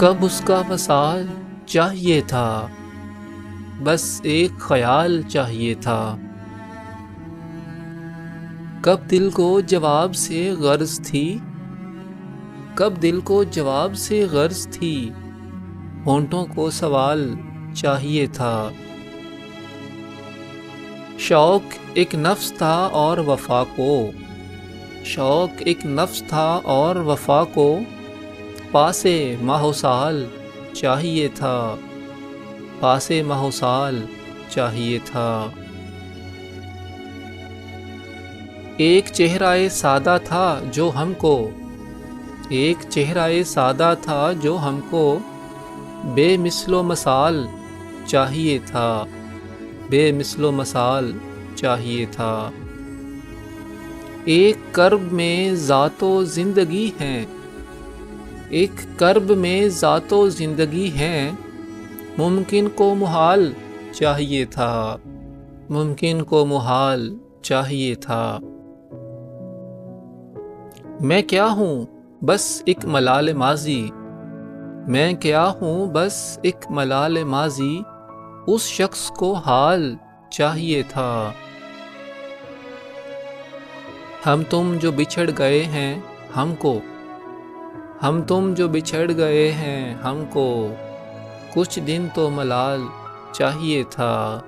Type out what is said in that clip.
کب اس کا وصال چاہیے تھا، بس ایک خیال چاہیے تھا۔ کب دل کو جواب سے غرض تھی، کب دل کو جواب سے غرض تھی، ہونٹوں کو سوال چاہیے تھا۔ شوق ایک نفس تھا اور وفا کو، شوق ایک نفس تھا اور وفا کو، پاسے ماہ و سال چاہیے تھا، پاسے ماہ و سال چاہیے تھا۔ ایک چہرہ سادہ تھا جو ہم کو، ایک چہرہ سادہ تھا جو ہم کو، بے مثل و مثال چاہیے تھا، بے مثل و مثال چاہیے تھا۔ ایک کرب میں ذات و زندگی ہے، ایک کرب میں ذات و زندگی ہے، ممکن کو محال چاہیے تھا، ممکن کو محال چاہیے تھا۔ میں کیا ہوں بس ایک ملال ماضی، میں کیا ہوں بس ایک ملال ماضی، اس شخص کو حال چاہیے تھا۔ ہم تم جو بچھڑ گئے ہیں ہم کو، ہم تم جو بچھڑ گئے ہیں ہم کو، کچھ دن تو ملال چاہیے تھا۔